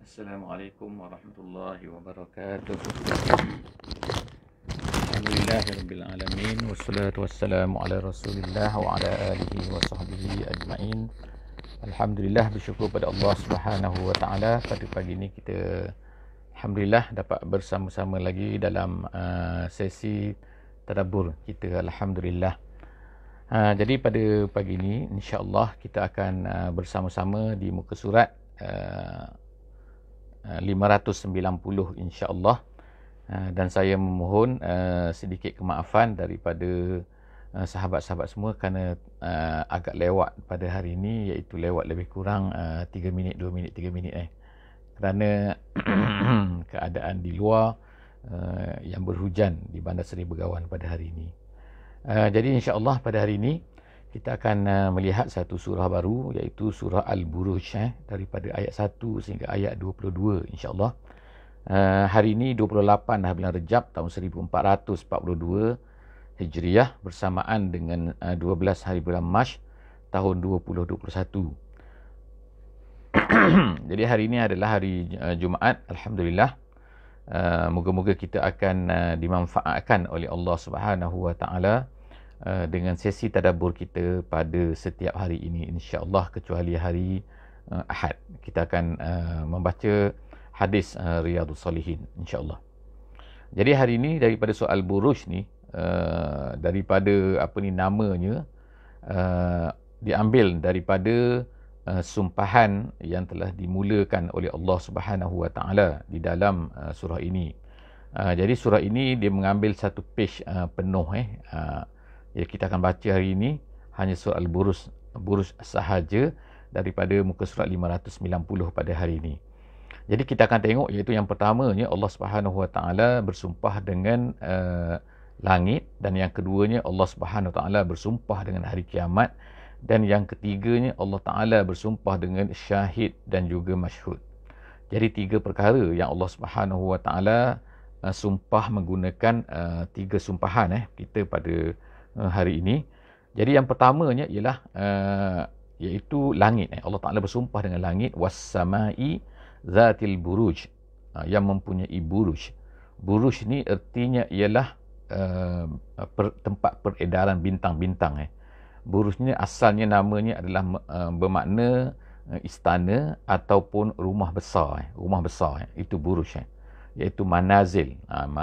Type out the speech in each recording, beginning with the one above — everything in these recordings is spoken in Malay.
Assalamualaikum warahmatullahi wabarakatuh. Alhamdulillahirabbil alamin wassalatu wassalamu ala Rasulillah wa ala alihi wa sahbihi ajmain. Alhamdulillah, bersyukur pada Allah Subhanahu wa taala pada pagi ini kita alhamdulillah dapat bersama-sama lagi dalam sesi tadabbur kita, alhamdulillah. Jadi pada pagi ini insya-Allah kita akan bersama-sama di muka surat 590 insya-Allah, dan saya memohon sedikit kemaafan daripada sahabat-sahabat semua kerana agak lewat pada hari ini, iaitu lewat lebih kurang 3 minit, 2 minit, 3 minit kerana keadaan di luar yang berhujan di Bandar Seri Begawan pada hari ini. Jadi insya-Allah pada hari ini kita akan melihat satu surah baru, iaitu surah Al-Buruj, daripada ayat 1 sehingga ayat 22 insya-Allah. Hari ini 28 bulan Rejab tahun 1442 Hijriah bersamaan dengan 12 hari bulan Mac tahun 2021. Jadi hari ini adalah hari Jumaat, alhamdulillah. Moga-moga kita akan dimanfaatkan oleh Allah Subhanahu wa taala dengan sesi tadabbur kita pada setiap hari ini insya-Allah, kecuali hari Ahad. Kita akan membaca hadis Riyadhus Salihin insya-Allah. Jadi hari ini daripada soal buruj ni, daripada namanya, diambil daripada sumpahan yang telah dimulakan oleh Allah Subhanahu wa taala di dalam surah ini. Jadi surah ini dia mengambil satu page penuh ya, kita akan baca hari ini hanya surah Al-Buruj sahaja daripada muka surat 590 pada hari ini. Jadi kita akan tengok, iaitu yang pertamanya Allah Subhanahu wa taala bersumpah dengan langit, dan yang keduanya Allah Subhanahu wa taala bersumpah dengan hari kiamat, dan yang ketiganya Allah taala bersumpah dengan syahid dan juga masyhud. Jadi tiga perkara yang Allah Subhanahu wa taala sumpah menggunakan tiga sumpahan kita pada hari ini. Jadi yang pertamanya ialah iaitu langit. Allah Taala bersumpah dengan langit, was-samai zatil buruj, yang mempunyai buruj. Buruj ni artinya ialah tempat peredaran bintang-bintang. Buruj ni asalnya namanya adalah bermakna istana ataupun rumah besar. Rumah besar itu buruj, iaitu manazil.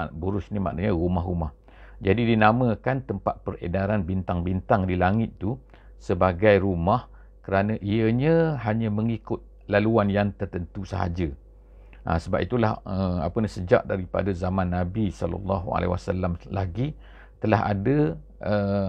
Buruj ni maknanya rumah-rumah. Jadi dinamakan tempat peredaran bintang-bintang di langit tu sebagai rumah kerana ianya hanya mengikut laluan yang tertentu sahaja. Sebab itulah sejak daripada zaman Nabi SAW lagi telah ada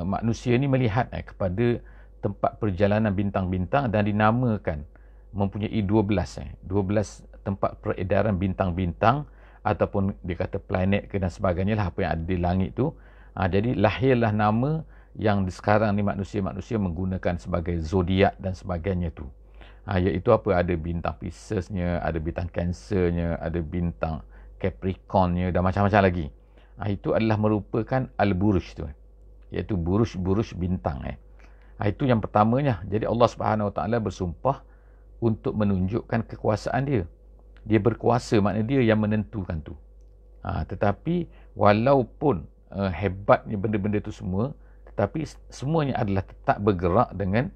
manusia ni melihat kepada tempat perjalanan bintang-bintang, dan dinamakan mempunyai 12 tempat peredaran bintang-bintang, ataupun dia kata planet ke dan sebagainya lah, apa yang ada di langit tu. Jadi lahirlah nama yang sekarang ni manusia menggunakan sebagai zodiak dan sebagainya tu. Iaitu ada bintang Piscesnya, ada bintang Cancernya, ada bintang Capricornnya, dan macam-macam lagi. Itu adalah merupakan Al-Buruj tu, iaitu buruj bintang. Itu yang pertamanya. Jadi Allah Subhanahu Wa Taala bersumpah untuk menunjukkan kekuasaan dia. Dia berkuasa, maknanya dia yang menentukan tu. Tetapi walaupun hebatnya benda-benda tu semua, tetapi semuanya adalah tetap bergerak dengan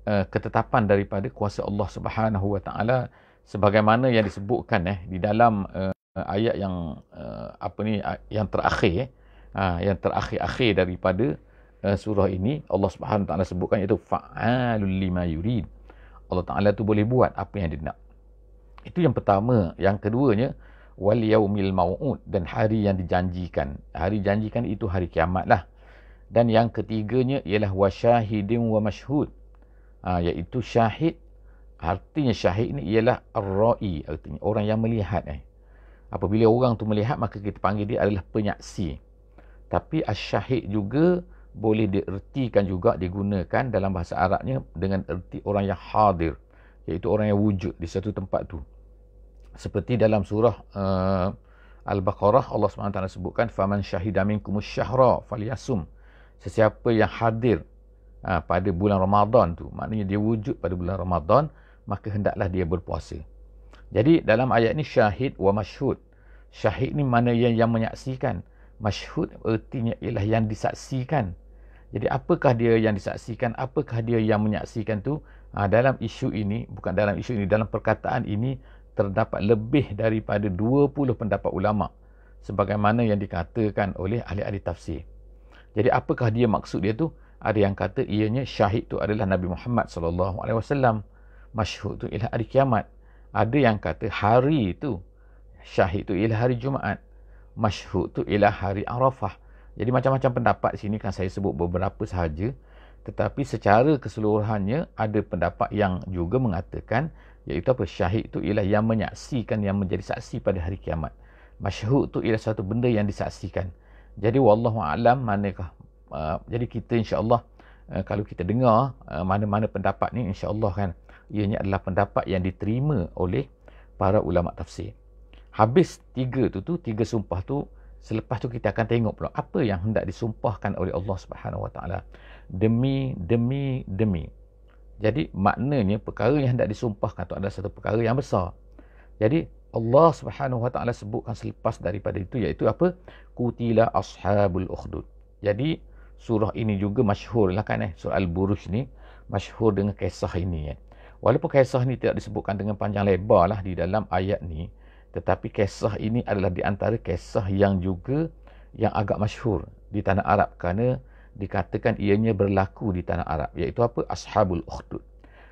ketetapan daripada kuasa Allah Subhanahu Wa Taala, sebagaimana yang disebutkan di dalam ayat yang yang terakhir, yang terakhir daripada surah ini. Allah Subhanahu Wa Taala sebutkan, iaitu fa'alul lima yurid. Allah Taala tu boleh buat apa yang dia nak. Itu yang pertama. Yang keduanya, wal yaumil mau'ud, dan hari yang dijanjikan. Hari janjikan itu hari kiamat lah. Dan yang ketiganya ialah wasyahidin wa masyhud, iaitu syahid. Artinya syahid ni ialah ar-ra'i, artinya orang yang melihat. Apabila orang tu melihat, maka kita panggil dia adalah penyaksi. Tapi asyahid juga boleh diertikan juga, digunakan dalam bahasa Arabnya dengan erti orang yang hadir, iaitu orang yang wujud di satu tempat tu. Seperti dalam surah Al-Baqarah, Allah SWT sebutkan, faman syahida minkumus syahra falyasum. Sesiapa yang hadir pada bulan Ramadan tu, maknanya dia wujud pada bulan Ramadan, maka hendaklah dia berpuasa. Jadi dalam ayat ni syahid wa masyhud. Syahid ni mana yang menyaksikan. Masyhud ertinya ialah yang disaksikan. Jadi apakah dia yang disaksikan, apakah dia yang menyaksikan tu? Dalam isu ini, bukan dalam isu ini, dalam perkataan ini terdapat lebih daripada 20 pendapat ulama sebagaimana yang dikatakan oleh ahli-ahli tafsir. Jadi apakah dia maksud dia tu? Ada yang kata ianya syahid tu adalah Nabi Muhammad sallallahu alaihi wasallam. Masyhud tu ialah hari kiamat. Ada yang kata hari itu syahid tu ialah hari Jumaat. Masyhud tu ialah hari Arafah. Jadi macam-macam pendapat di sini kan saya sebut beberapa sahaja. Tetapi secara keseluruhannya ada pendapat yang juga mengatakan iaitu apa? Syahid tu ialah yang menyaksikan, yang menjadi saksi pada hari kiamat. Masyhud tu ialah satu benda yang disaksikan. Jadi wallahu a'lam manakah. Jadi kita insya-Allah kalau kita dengar mana-mana pendapat ni insya-Allah kan ianya adalah pendapat yang diterima oleh para ulama tafsir. Habis tiga sumpah tu, selepas tu kita akan tengok pula apa yang hendak disumpahkan oleh Allah Subhanahu Wa Taala. Demi. Jadi maknanya perkara yang hendak disumpahkan tu adalah satu perkara yang besar. Jadi Allah Subhanahu Wa Taala sebutkan selepas daripada itu iaitu apa? Qutila ashabul ukhdud. Jadi surah ini juga masyhur lah kan surah Al-Buruj ni masyhur dengan kisah ini Walaupun kisah ni tidak disebutkan dengan panjang lebar lah di dalam ayat ni, tetapi kisah ini adalah di antara kisah yang juga yang agak masyhur di tanah Arab kerana dikatakan ianya berlaku di tanah Arab, iaitu apa? Ashabul Ukhdud.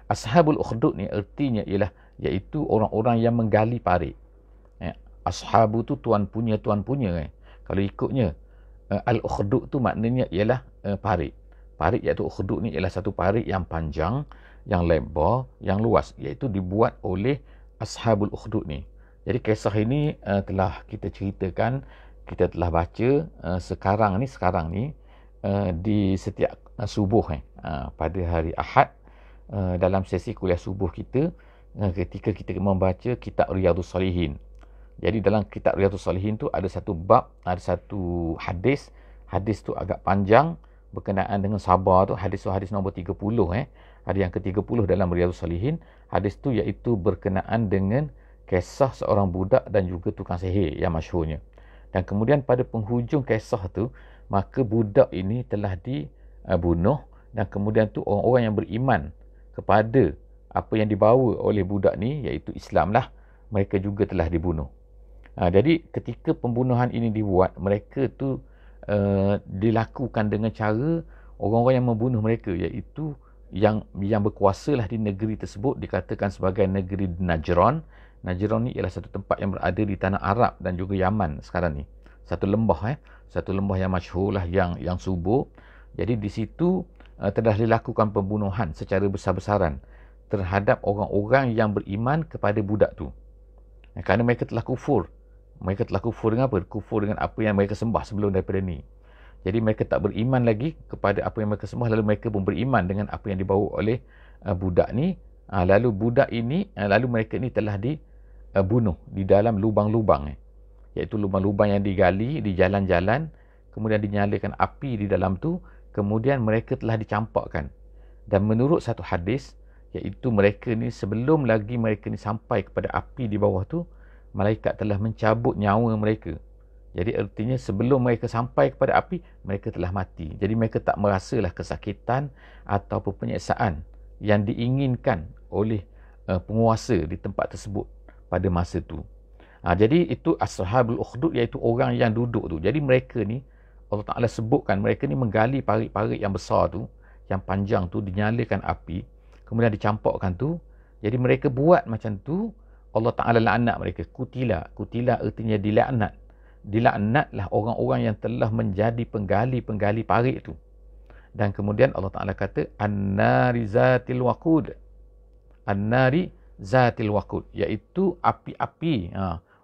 Ashabul Ukhdud ni artinya ialah iaitu orang-orang yang menggali parit. Ashabu tu tuan punya. Kalau ikutnya Al-Ukhdud tu maknanya ialah parit. Parit iaitu Ukhdud ni ialah satu parit yang panjang, yang lebar, yang luas, iaitu dibuat oleh Ashabul Ukhdud ni. Jadi kisah ini telah kita ceritakan, kita telah baca sekarang ni di setiap subuh pada hari Ahad dalam sesi kuliah subuh kita ketika kita membaca kitab Riyadhus Salihin. Jadi dalam kitab Riyadhus Salihin tu ada satu bab, ada satu hadis. Hadis tu agak panjang berkenaan dengan sabar tu. Hadis tu hadis nombor 30 Ada yang ke-30 dalam Riyadhus Salihin. Hadis tu iaitu berkenaan dengan kisah seorang budak dan juga tukang sihir yang masyhurnya. Dan kemudian pada penghujung kisah tu, maka budak ini telah dibunuh dan kemudian tu orang-orang yang beriman kepada apa yang dibawa oleh budak ni iaitu Islam lah, mereka juga telah dibunuh. Jadi ketika pembunuhan ini dibuat, mereka tu dilakukan dengan cara orang-orang yang membunuh mereka iaitu yang berkuasa lah di negeri tersebut, dikatakan sebagai negeri Najran. Najran ni ialah satu tempat yang berada di tanah Arab dan juga Yaman sekarang ni. Satu lembah satu lembah yang masyhur lah, yang subur. Jadi di situ telah dilakukan pembunuhan secara besar-besaran terhadap orang-orang yang beriman kepada budak tu. Kerana mereka telah kufur. Mereka telah kufur dengan apa? Kufur dengan apa yang mereka sembah sebelum daripada ni. Jadi mereka tak beriman lagi kepada apa yang mereka sembah, lalu mereka pun beriman dengan apa yang dibawa oleh budak ni. Lalu budak ini, lalu mereka ni telah dibunuh di dalam lubang-lubang. Iaitu lubang-lubang yang digali di jalan-jalan, kemudian dinyalakan api di dalam tu, kemudian mereka telah dicampakkan. Dan menurut satu hadis, iaitu mereka ni sebelum lagi mereka ni sampai kepada api di bawah tu, malaikat telah mencabut nyawa mereka. Jadi artinya sebelum mereka sampai kepada api, mereka telah mati. Jadi mereka tak merasalah kesakitan ataupun penyiksaan yang diinginkan oleh penguasa di tempat tersebut pada masa tu. Jadi itu Ashabul Ukhdud, iaitu orang yang duduk tu. Jadi mereka ni, Allah Ta'ala sebutkan mereka ni menggali parit-parit yang besar tu, yang panjang tu, dinyalakan api, kemudian dicampakkan tu. Jadi mereka buat macam tu, Allah Ta'ala laknat mereka. Kutila artinya dilaknat. Dilaknatlah orang-orang yang telah menjadi penggali-penggali parit tu. Dan kemudian Allah Ta'ala kata An-nari zatil waqud. An-nari zatil waqud, iaitu api-api.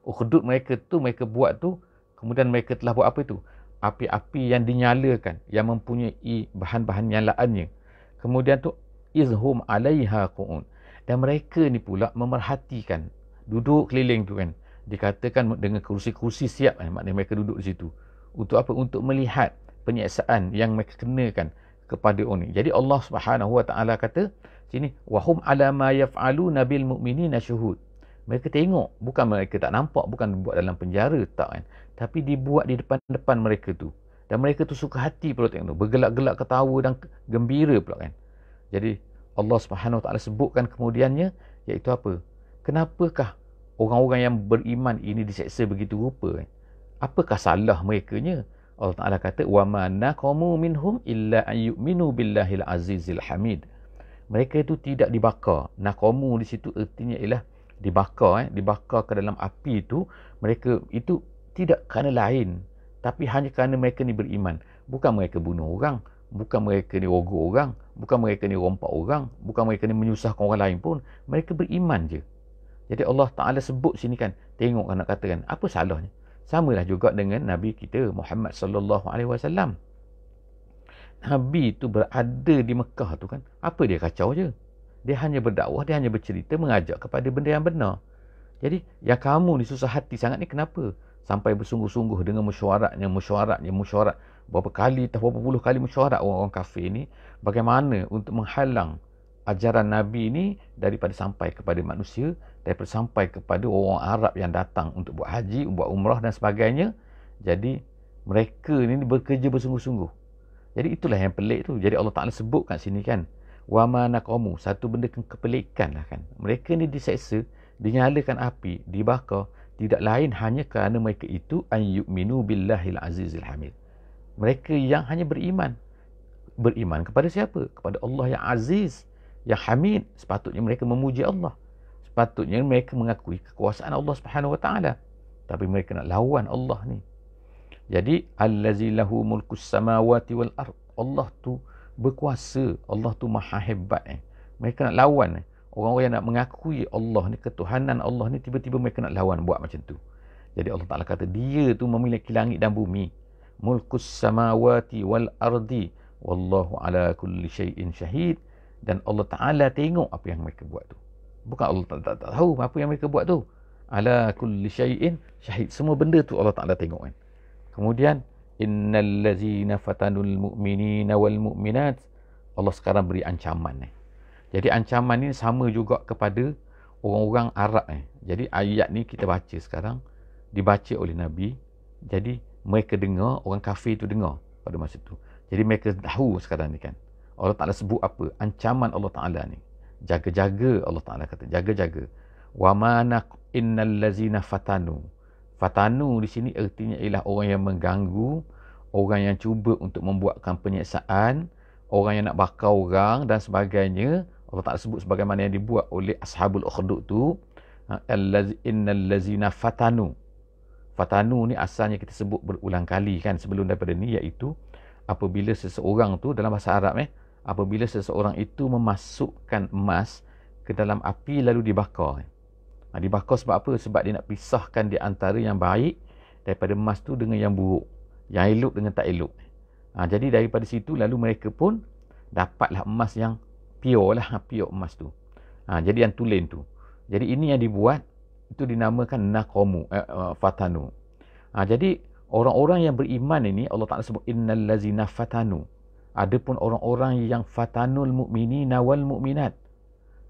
Ukhdud mereka tu, mereka buat tu, kemudian mereka telah buat apa tu? Api-api yang dinyalakan, yang mempunyai bahan-bahan nyalaannya. Kemudian tu izhum alaiha qu'ud. Dan mereka ni pula memerhatikan, duduk keliling tu kan, dikatakan dengan kursi-kursi siap, maknanya mereka duduk di situ. Untuk apa? Untuk melihat penyiksaan yang mereka kenakan kepada orang ni. Jadi Allah Subhanahu Wa Taala kata sini, wahum ala ma yaf'aluna bil mu'minina syuhud. Mereka tengok, bukan mereka tak nampak, bukan dibuat dalam penjara, tak kan. Tapi dibuat di depan-depan mereka tu. Dan mereka tu suka hati pula tengok tu. Bergelak-gelak ketawa dan gembira pula kan. Jadi Allah Subhanahu Wa Taala sebutkan kemudiannya, iaitu apa? Kenapakah orang-orang yang beriman ini diseksa begitu rupa kan? Apakah salah merekanya? Allah Ta'ala kata, وَمَا نَقَمُوا مِنْهُمْ إِلَّا أَنْ يُؤْمِنُوا بِاللَّهِ الْعَزِيزِ الْحَمِيدِ. Mereka itu tidak dibakar. Naqamu di situ artinya ialah dibakar. Dibakar ke dalam api itu. Mereka itu tidak kerana lain. Tapi hanya kerana mereka ni beriman. Bukan mereka bunuh orang. Bukan mereka ni rogok orang. Bukan mereka ni rompak orang. Bukan mereka ni menyusahkan orang lain pun. Mereka beriman je. Jadi Allah Ta'ala sebut sini kan. Tengok kan nak katakan. Apa salahnya? Samalah juga dengan Nabi kita Muhammad sallallahu alaihi wasallam. Nabi tu berada di Mekah tu kan. Apa dia kacau je? Dia hanya berdakwah, dia hanya bercerita, mengajak kepada benda yang benar. Jadi yang kamu ni susah hati sangat ni kenapa? Sampai bersungguh-sungguh dengan mesyuarat. Berapa kali, berapa puluh kali mesyuarat orang-orang kafir ni. Bagaimana untuk menghalang ajaran Nabi ni daripada sampai kepada manusia, daripada sampai kepada orang Arab yang datang untuk buat haji, buat umrah dan sebagainya. Jadi mereka ni bekerja bersungguh-sungguh. Jadi itulah yang pelik tu. Jadi Allah Ta'ala sebut kat sini kan, wama naqamu, satu benda kepelikan lah kan. Mereka ni diseksa, dinyalakan api, dibakar, tidak lain hanya kerana mereka itu an yu'minu billahil azizil hamid. Mereka yang hanya beriman. Beriman kepada siapa? Kepada Allah yang aziz, yang hamid. Sepatutnya mereka memuji Allah. Sepatutnya mereka mengakui kekuasaan Allah Subhanahu Wa Taala. Tapi mereka nak lawan Allah ni. Jadi allazi lahu mulkus samawati wal ard. Allah tu berkuasa. Allah tu maha hebat. Mereka nak lawan. Orang-orang yang nak mengakui Allah ni, ketuhanan Allah ni, tiba-tiba mereka nak lawan buat macam tu. Jadi Allah Ta'ala kata dia tu memiliki langit dan bumi. Mulkus samawati wal ardi. Wallahu ala kulli syai'in syahid. Dan Allah Ta'ala tengok apa yang mereka buat tu. Bukan Allah tak tahu apa yang mereka buat tu. Ala kulli syai'in syahid. Semua benda tu Allah Ta'ala tengok kan. Kemudian innal ladzina fatanul mu'minina wal mu'minat. Allah sekarang beri ancaman. Jadi ancaman ni sama juga kepada orang-orang Arab. Jadi ayat ni kita baca sekarang, dibaca oleh Nabi. Jadi mereka dengar, orang kafir tu dengar pada masa tu. Jadi mereka tahu sekarang ni kan. Allah Ta'ala sebut apa? Ancaman Allah Ta'ala ni. Jaga-jaga, Allah Ta'ala kata. Jaga-jaga. Wa mana innal ladzina fatanu. Fatanu di sini artinya ialah orang yang mengganggu, orang yang cuba untuk membuatkan penyiksaan, orang yang nak bakar orang dan sebagainya. Allah Ta'ala sebut sebagaimana yang dibuat oleh Ashabul Ukhdud tu. Innal ladzina fatanu. Fatanu ni asalnya kita sebut berulang kali kan sebelum daripada ni, iaitu apabila seseorang tu dalam bahasa Arab apabila seseorang itu memasukkan emas ke dalam api lalu dibakar. Dibakar sebab apa? Sebab dia nak pisahkan di antara yang baik daripada emas tu dengan yang buruk, yang elok dengan tak elok. Jadi daripada situ lalu mereka pun dapatlah emas yang pure lah, pure emas tu. Jadi yang tulen tu. Jadi ini yang dibuat, itu dinamakan naqamu, fatanu. Jadi orang-orang yang beriman ini Allah Ta'ala sebut innal ladzina fatanu. Adapun orang-orang yang fatanul mu'minina wal mu'minat.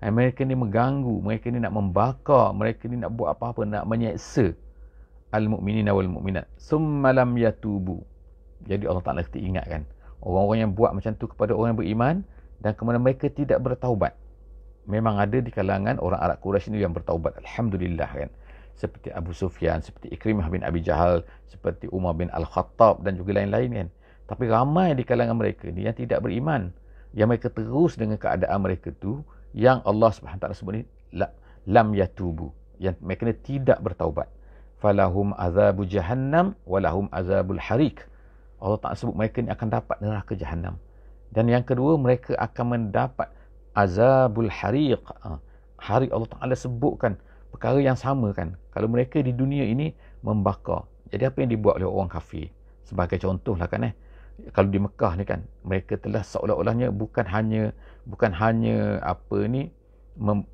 Mereka ni mengganggu, mereka ni nak membakar, mereka ni nak buat apa-apa, nak menyeksa al mu'minina wal mu'minat. Summa lam yatubu. Jadi Allah Ta'ala kita ingatkan orang-orang yang buat macam tu kepada orang yang beriman dan kemudian mereka tidak bertaubat. Memang ada di kalangan orang Arab Quraisy ni yang bertaubat, alhamdulillah kan. Seperti Abu Sufyan, seperti Ikrimah bin Abi Jahal, seperti Umar bin Al-Khattab dan juga lain-lain kan. Tapi ramai di kalangan mereka ni yang tidak beriman, yang mereka terus dengan keadaan mereka tu, yang Allah SWT sebut ni lam yatubu, yang mereka ni tidak bertaubat. Falahum azabu jahannam walahum azabul harik. Allah Ta'ala sebut mereka ni akan dapat neraka jahannam. Dan yang kedua, mereka akan mendapat azabul hariq. Hariq Allah Ta'ala sebutkan perkara yang sama kan. Kalau mereka di dunia ini membakar. Jadi apa yang dibuat oleh orang kafir? Sebagai contoh lah kan kalau di Mekah ni kan, mereka telah seolah-olahnya bukan hanya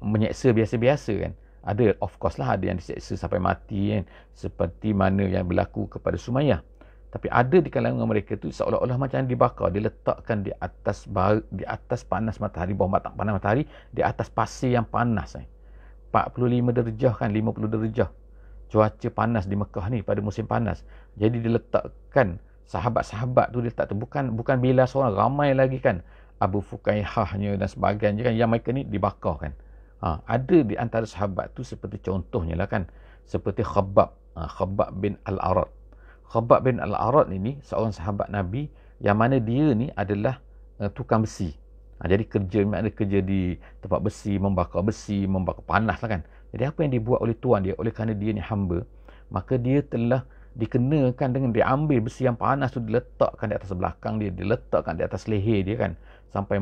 menyeksa biasa-biasa kan. Ada, of course lah, ada yang diseksa sampai mati kan. Seperti mana yang berlaku kepada Sumayyah. Tapi ada di kalangan mereka tu seolah-olah macam dibakar, diletakkan di atas panas matahari, bawah panas matahari, di atas pasir yang panas. 45 darjah kan, 50 darjah. Cuaca panas di Mekah ni pada musim panas. Jadi diletakkan sahabat-sahabat tu, diletak tu bukan bila seorang, ramai lagi kan. Abu Fukaihahnya dan sebagainya kan, yang mereka ni dibakar kan. Ada di antara sahabat tu seperti contohnya lah kan, seperti Khabbab bin Al-Arad. Khabbab bin Al-Arad ini seorang sahabat Nabi yang mana dia ni adalah tukang besi. Jadi maknanya kerja di tempat besi, membakar panas lah kan. Jadi apa yang dibuat oleh tuan dia, oleh kerana dia ni hamba, maka dia telah dikenakan dengan diambil besi yang panas tu, diletakkan di atas belakang dia, diletakkan di atas leher dia kan, sampai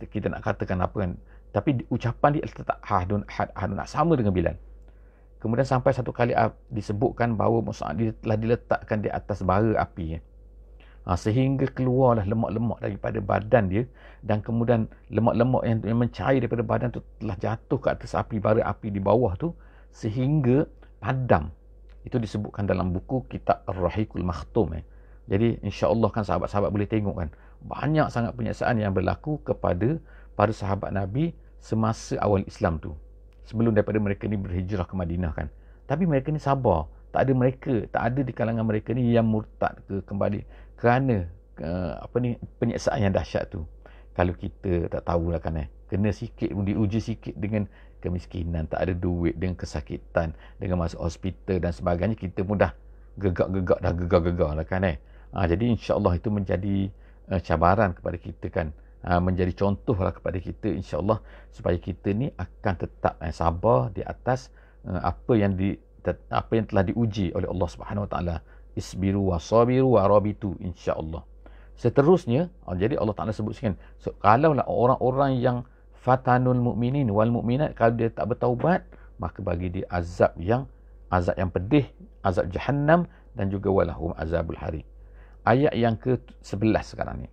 kita nak katakan apa kan, tapi ucapan dia tetap ahadun nak sama dengan Bilal. Kemudian sampai satu kali disebutkan bahawa Mus'ab dia telah diletakkan di atas bara api sehingga keluarlah lemak-lemak daripada badan dia, dan kemudian lemak-lemak yang mencair daripada badan tu telah jatuh ke atas bara api di bawah tu sehingga padam. Itu disebutkan dalam buku kitab Ar-Rahiqul Makhtum. Jadi insya-Allah kan sahabat-sahabat boleh tengok kan, banyak sangat penyiksaan yang berlaku kepada para sahabat Nabi semasa awal Islam tu, sebelum daripada mereka ni berhijrah ke Madinah kan. Tapi mereka ni sabar. Tak ada di kalangan mereka ni yang murtad ke kembali kerana penyiksaan yang dahsyat tu. Kalau kita tak tahulah kan, kena sikit, diuji sikit dengan kemiskinan, tak ada duit, dengan kesakitan, dengan masuk hospital dan sebagainya, kita pun dah gegar lah kan. Jadi insya-Allah itu menjadi cabaran kepada kita kan, menjadi contoh lah kepada kita insya-Allah, supaya kita ni akan tetap sabar di atas apa yang telah diuji oleh Allah Subhanahu Wa Taala. Isbiru wa sabiru wa rabitu, insya-Allah. Seterusnya, jadi Allah Taala sebut sekian. Kalaulah orang-orang yang fatanul mu'minin wal mu'minat, kalau dia tak bertaubat, maka bagi dia azab yang pedih, azab jahannam, dan juga walahum azabul hari. Ayat yang ke-11 sekarang ni.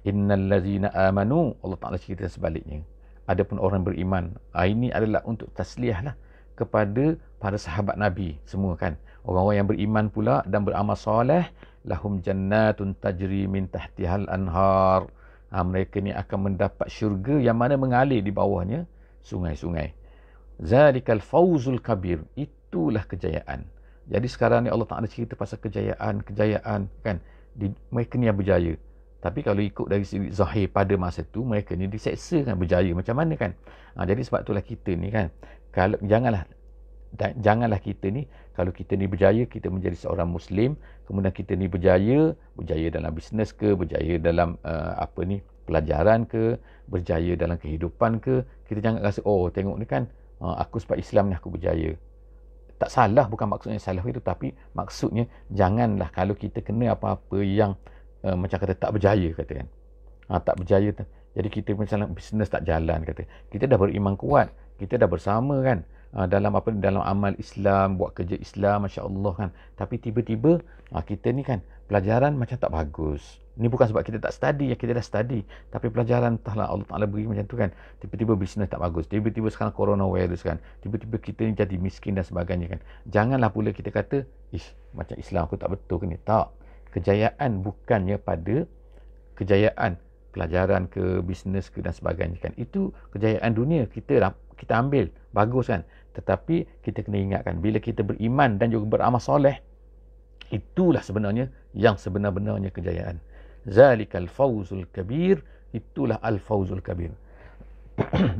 Innal ladzina amanu, Allah Taala cerita sebaliknya. Adapun orang beriman, ini adalah untuk tasliah lah kepada para sahabat Nabi semua kan. Orang-orang yang beriman pula dan beramal soleh, lahum jannatun tajri min tahtihal anhar. Mereka ni akan mendapat syurga yang mana mengalir di bawahnya sungai-sungai. Zalikal fawzul kabir, itulah kejayaan. Jadi sekarang ni Allah Ta'ala cerita pasal kejayaan kan. Mereka ni yang berjaya. Tapi kalau ikut dari segi zahir pada masa tu, mereka ni diseksa kan, berjaya macam mana kan. Jadi sebab itulah kita ni kan, kalau janganlah kita ni, kalau kita ni berjaya, kita menjadi seorang Muslim, kemudian kita ni berjaya dalam bisnes ke, berjaya dalam pelajaran ke, berjaya dalam kehidupan ke, kita jangan rasa tengok ni kan, aku sebab Islam ni aku berjaya. Tak salah, bukan maksudnya salah itu, tapi maksudnya janganlah kalau kita kena apa-apa yang macam kata tak berjaya kata kan. Tak berjaya jadi kita misalnya bisnes tak jalan kata. Kita dah beriman kuat, kita dah bersama kan, dalam amal Islam, buat kerja Islam, masya-Allah kan. Tapi tiba-tiba kita ni kan pelajaran macam tak bagus. Ni bukan sebab kita tak study, kita dah study, tapi pelajaran entahlah Allah Taala beri macam tu kan. Tiba-tiba bisnes tak bagus, tiba-tiba sekarang coronavirus kan, tiba-tiba kita ni jadi miskin dan sebagainya kan. Janganlah pula kita kata, macam Islam aku tak betul ke ni. Tak. Kejayaan bukannya pada kejayaan pelajaran ke, bisnes ke dan sebagainya kan. Itu kejayaan dunia kita ambil, bagus kan. Tetapi kita kena ingatkan, bila kita beriman dan juga beramal soleh, itulah sebenarnya yang sebenar-benarnya kejayaan. Zalikal fawzul kabir, itulah al-fawzul kabir.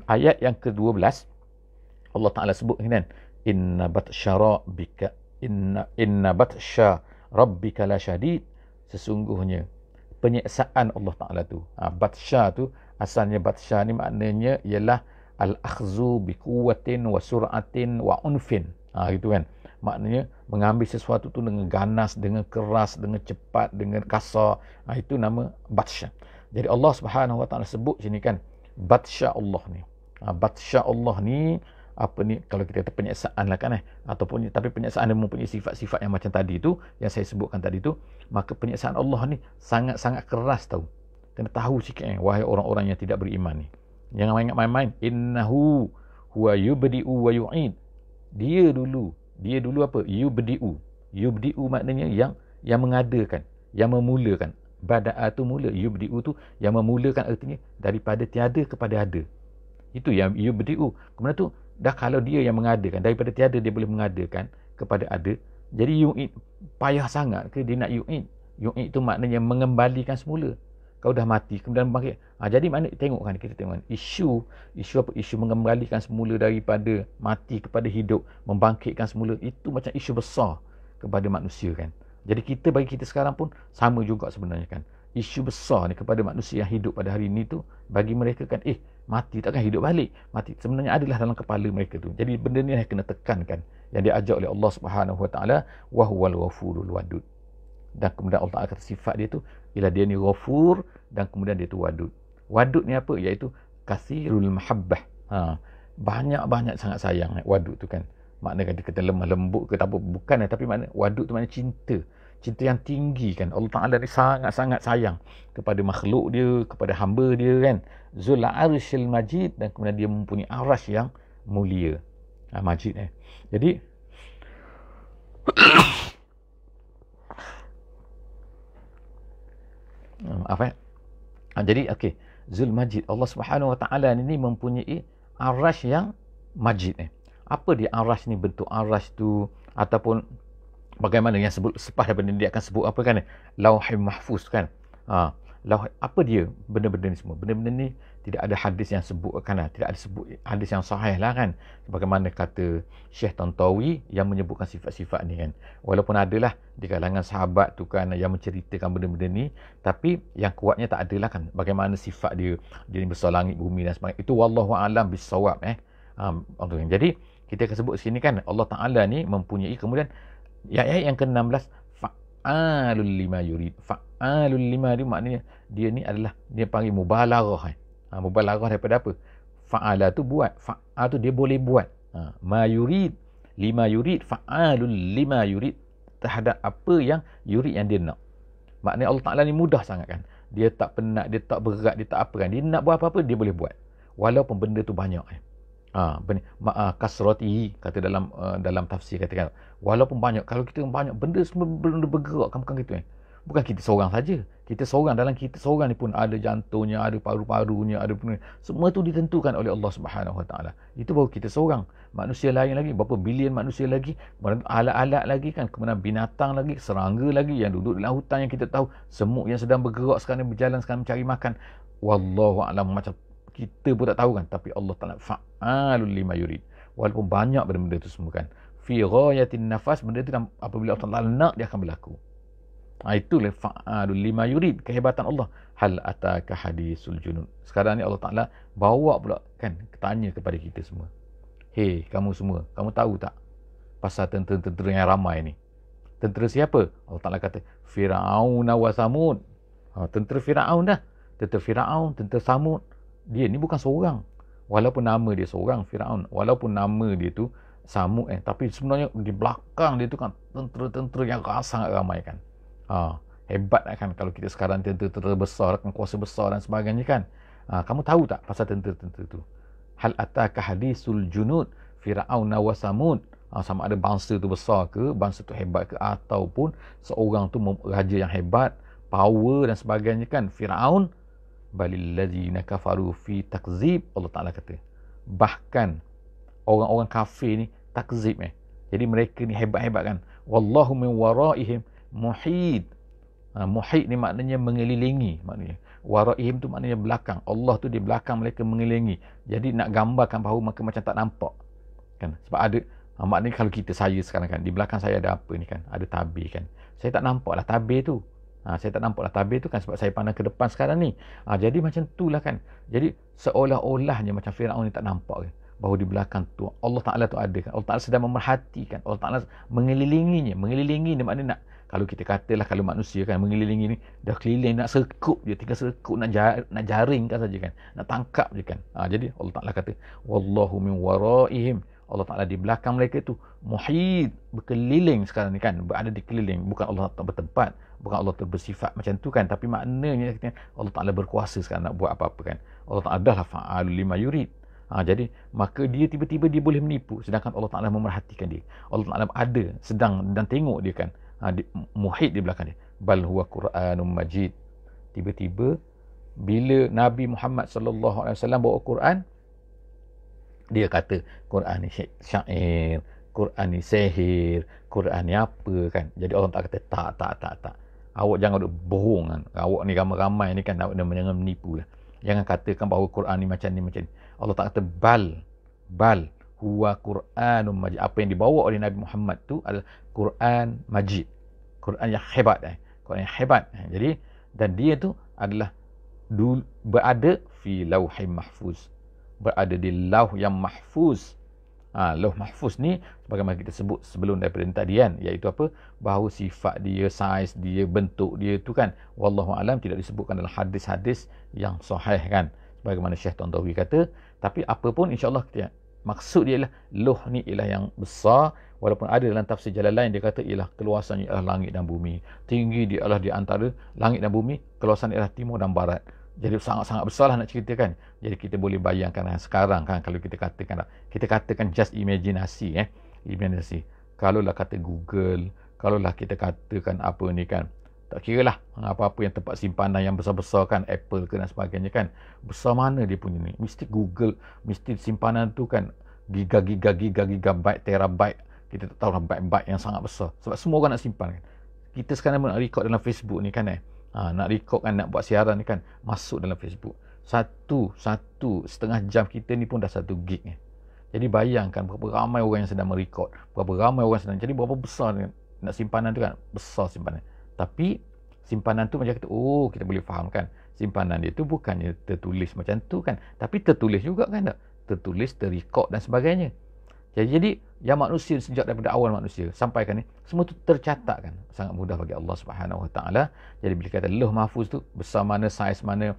Ayat yang ke-12 Allah Ta'ala sebut kan, inna batsha rabbika la syadid, sesungguhnya penyiksaan Allah Ta'ala tu. Batsha tu, asalnya batsha ni maknanya ialah al-akhzu bi quwwatin wa sur'atin wa unfin. Gitu kan. Maknanya mengambil sesuatu tu dengan ganas, dengan keras, dengan cepat, dengan kasar. Itu nama batsha. Jadi Allah Subhanahu Wa Ta'ala sebut sini kan, batsha Allah ni. Batsha Allah ni kalau kita kata penyiksaan lah kan tapi penyiksaan dia mempunyai sifat-sifat yang macam tadi tu, yang saya sebutkan tadi tu, maka penyiksaan Allah ni sangat-sangat keras tau. Kena tahu sikit wahai orang-orang yang tidak beriman ni. Jangan main-main. Innahu huwa yubdi'u wa yu'id. Dia dulu apa? Yubdi'u maknanya yang mengadakan, yang memulakan. Bada'a tu mula, yubdi'u tu yang memulakan, artinya daripada tiada kepada ada. Itu yang yubdi'u. Kemudian tu Dah kalau dia yang mengadakan, daripada tiada dia boleh mengadakan kepada ada. Jadi yu'id payah sangat ke dia nak yu'id? Yu'id tu maknanya mengembalikan semula. Kau dah mati kemudian bangkit. Jadi mana tengok kan, kita tengok kan, isu apa? Isu mengembalikan semula daripada mati kepada hidup, membangkitkan semula, itu macam isu besar kepada manusia kan. Jadi bagi kita sekarang pun sama juga sebenarnya kan. Isu besar ni kepada manusia yang hidup pada hari ini tu, bagi mereka kan, mati takkan hidup balik. Mati sebenarnya adalah dalam kepala mereka tu. Jadi benda ni yang kena tekankan, yang diajak oleh Allah Subhanahu Wa Taala, wa huwal ghafurul wadud. Dan kemudian Allah Ta'ala kata sifat dia tu ialah dia ni ghafur, dan kemudian dia tu wadud. Wadud ni apa? Iaitu kathirul mahabbah. Banyak-banyak sangat sayang. Wadud tu kan, maknanya dia kata lemah lembut ke tak apa, bukan, tapi makna wadud tu makna cinta. Cinta yang tinggi kan. Allah Ta'ala ni sangat-sangat sayang kepada makhluk dia, kepada hamba dia kan. Zul arshil majid, dan kemudian dia mempunyai arasy yang mulia. Majid Jadi jadi okey, Zul Majid, Allah Subhanahu Wa Taala ni mempunyai arasy yang majid Apa dia arasy ni? Bentuk arasy tu ataupun bagaimana yang sebut sepah daripada dia akan sebut apa kan? Lauhul Mahfuz kan. Lauh, apa dia benda-benda ni semua? Benda-benda ni tidak ada hadis yang sebutkan tidak ada sebut hadis yang sahih lah kan. Sebagaimana kata Syekh Tantawi yang menyebutkan sifat-sifat ni kan. Walaupun adalah di kalangan sahabat tu kan yang menceritakan benda-benda ni, tapi yang kuatnya tak adalah kan bagaimana sifat dia ni besar langit bumi dan sebagainya. Itu wallahu alam bisawab Jadi kita akan sebut sini kan, Allah Taala ni mempunyai, kemudian ayat yang ke-16, fa'alul lima yurid. Fa'alul lima ni maknanya dia ni adalah, dia panggil mubalaghah. Mubalaghah daripada apa? Fa'ala tu buat, fa'al tu dia boleh buat. Ma yurid, lima yurid, fa'alul lima yurid, terhadap apa yang yurid, yang dia nak. Maknanya Allah Ta'ala ni mudah sangat kan. Dia tak penat, dia tak berat, dia tak apa kan. Dia nak buat apa-apa, dia boleh buat. Walaupun benda tu banyak kasrati, kata dalam tafsir katakan, walaupun banyak, kalau kita banyak benda, semua benda bergerak kan, bukan gitu bukan kita seorang saja. Kita seorang, dalam kita seorang ni pun ada jantungnya, ada paru-parunya, ada pun semua tu ditentukan oleh Allah Subhanahu Wa Taala. Itu baru kita seorang. Manusia lain lagi, berapa bilion manusia lagi, alat-alat lagi kan, kemudian binatang lagi, serangga lagi yang duduk dalam hutan yang kita tahu, semut yang sedang bergerak sekarang, berjalan sekarang mencari makan. Wallahu a'lam, macam kita pun tak tahu kan, tapi Allah Ta'ala fa'alul lima yurid. Walaupun banyak benda-benda itu semua kan, fi ghayatin nafas, benda itu apabila Allah Ta'ala nak, dia akan berlaku. Itulah fa'alul lima yurid, kehebatan Allah. Hal ataka hadisul junud. Sekarang ni Allah Ta'ala bawa pula kan, tanya kepada kita semua, hei kamu semua, kamu tahu tak pasal tentera-tentera yang ramai ni? Tentera siapa? Allah Ta'ala kata Fir'aun wa Samud. Tentera Fir'aun dah. Tentera Fir'aun, tentera Samud. Dia ni bukan seorang. Walaupun nama dia seorang, Fir'aun, walaupun nama dia tu Samud tapi sebenarnya di belakang dia tu kan tentera-tentera yang sangat ramai kan. Hebat kan kalau kita sekarang tentera besar kan, kuasa besar dan sebagainya kan. Kamu tahu tak pasal tentera-tentera tu? Hal ataka hadisul junud Fir'aun wa Samud. Sama ada bangsa tu besar ke, bangsa tu hebat ke, ataupun seorang tu raja yang hebat, power dan sebagainya kan. Fir'aun balil ladzina kafaru fi takzib. Allah Ta'ala kata bahkan orang-orang kafir ni takzib jadi mereka ni hebat-hebat kan. Wallahu min waraihim muhit. Muhit ni maknanya mengelilingi, maknanya waraihim tu maknanya belakang. Allah tu di belakang mereka mengelilingi. Jadi nak gambarkan bahawa mereka macam tak nampak kan. Sebab ada maknanya kalau saya sekarang kan, di belakang saya ada apa ni kan, ada tabir kan, saya tak nampak lah tabir tu. Saya tak nampak lah tabir tu kan, sebab saya pandang ke depan sekarang ni. Jadi macam tu lah kan. Jadi seolah-olahnya macam Fir'aun ni tak nampak kan, bahawa di belakang tu Allah Ta'ala tu ada kan. Allah Ta'ala sedang memerhatikan. Allah Ta'ala mengelilinginya. Mengelilingi ni maknanya nak, kalau kita katalah, kalau manusia kan mengelilingi ni, dah keliling, nak serkup je, tinggal serkup, nak jaring kan saja kan, nak tangkap je kan. Jadi Allah Ta'ala kata wallahu min waraihim, Allah Ta'ala di belakang mereka tu muhit, berkeliling sekarang ni kan, berada di keliling. Bukan Allah tak bertempat, bukan Allah bersifat macam tu kan, tapi maknanya Allah Ta'ala berkuasa sekarang nak buat apa-apa kan. Allah Ta'ala adalah fa'alul lima yurid. Jadi maka dia tiba-tiba dia boleh menipu, sedangkan Allah Ta'ala memerhatikan dia. Allah Ta'ala ada sedang dan tengok dia kan, muhit di belakang dia. Bal huwa Qur'anum Majid. Tiba-tiba bila Nabi Muhammad sallallahu alaihi wasallam bawa Quran, Dia kata Quran ni syair, Quran ni sihir, Quran ni apa kan. Jadi Allah Ta'ala kata tak. Awak jangan duk bohong kan. Awak ni ramai-ramai ni kan jangan menipu lah. Jangan katakan bahawa Quran ni macam ni. Allah Ta'ala kata bal huwa Quranun majid. Apa yang dibawa oleh Nabi Muhammad tu adalah Quran majid. Quran yang hebat Quran yang hebat. Jadi dan dia tu adalah berada fi lauhim mahfuz. Berada di lauh yang mahfuz. Lauh mahfuz ni sebagaimana kita sebut sebelum daripada tadi kan, iaitu apa? Bahawa sifat dia, saiz dia, bentuk dia tu kan, wallahu alam tidak disebutkan dalam hadis-hadis yang sahih kan. Sebagaimana Syekh Tantawi kata, tapi apa pun insya-Allah maksud dia ialah lauh ni ialah yang besar, walaupun ada dalam tafsir Jalalain dia kata ialah keluasannya ialah langit dan bumi. Tinggi dia ialah di antara langit dan bumi, keluasan ialah timur dan barat. Jadi sangat-sangat besar lah nak ceritakan. Jadi kita boleh bayangkan sekarang kan, kalau kita katakan just imaginasi imaginasi. Kalaulah kata Google, kalaulah kita katakan apa ni kan, tak kira lah apa-apa yang tempat simpanan yang besar-besar kan, Apple ke dan sebagainya kan, besar mana dia punya ni, mesti Google, mesti simpanan tu kan gigabyte, terabyte, kita tak tahu lah byte yang sangat besar, sebab semua orang nak simpan kan. Kita sekarang nak record dalam Facebook ni kan nak record kan, nak buat siaran ni kan, masuk dalam Facebook. Satu setengah jam kita ni pun dah 1 gig Jadi bayangkan berapa ramai orang yang sedang merekod, berapa ramai orang sedang, jadi berapa besar nak simpanan tu kan, besar simpanan. Tapi simpanan tu macam kita kita boleh fahamkan simpanan dia tu bukannya tertulis macam tu kan, tapi tertulis juga kan, tak tertulis, terrekod dan sebagainya. Jadi yang manusia sejak daripada awal manusia sampai kan ni, semua tu tercatat kan. Sangat mudah bagi Allah Subhanahu Wa Taala. Jadi bila kata lauh mahfuz tu besar mana, saiz mana,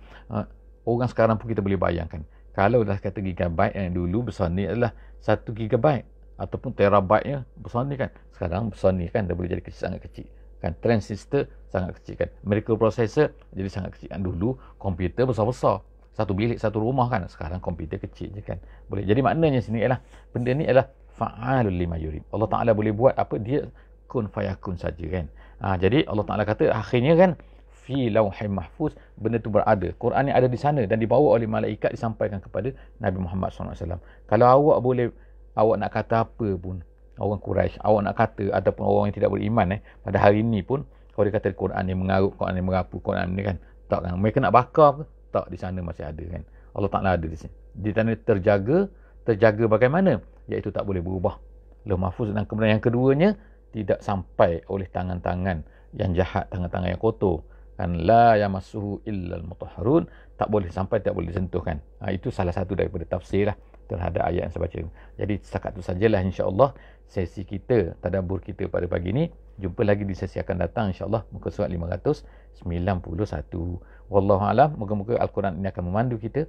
orang sekarang pun kita boleh bayangkan. Kalau dah kata gigabyte yang dulu besar ni adalah 1 gigabyte ataupun terabyte besar ni kan. Sekarang besar ni kan dah boleh jadi sangat kecil. Kan transistor sangat kecil kan. Microprocessor jadi sangat kecil kan. Dulu komputer besar-besar. Satu bilik, satu rumah kan. Sekarang komputer kecil je kan. Boleh. Jadi maknanya sini ialah benda ni adalah fa'alul lima yurid. Allah Ta'ala boleh buat apa dia kun fayakun saja kan. Jadi Allah Ta'ala kata akhirnya kan fi lauhim mahfuz, benda tu berada. Quran ni ada di sana dan dibawa oleh malaikat disampaikan kepada Nabi Muhammad SAW. Kalau awak nak kata apa pun, orang Quraisy, awak nak kata ataupun orang yang tidak beriman pada hari ini pun, kalau dia kata Quran ni mengarut, Quran ni merapu, Quran ni kan, tak kan, mereka nak bakar ke? Tak, di sana masih ada kan. Allah Ta'ala ada di sini. Di sana terjaga bagaimana? Iaitu tak boleh berubah. Lauh mahfuz. Dan kemudian yang keduanya, tidak sampai oleh tangan-tangan yang jahat, tangan-tangan yang kotor. Kan la yamassuhu illal mutahharun, tak boleh sampai, tak boleh disentuh kan. Itu salah satu daripada tafsir lah terhadap ayat yang saya baca. Jadi setakat itu sajalah insya-Allah sesi kita, tadabbur kita pada pagi ini. Jumpa lagi di sesi akan datang insya-Allah, muka surat 591. Wallahu alam, moga-moga Al-Quran ini akan memandu kita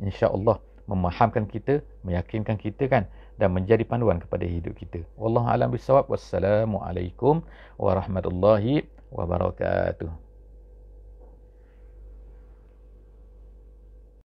insya-Allah, memahamkan kita, meyakinkan kita kan, dan menjadi panduan kepada hidup kita. Wallahu alam bisawab. Wassalamualaikum warahmatullahi wabarakatuh.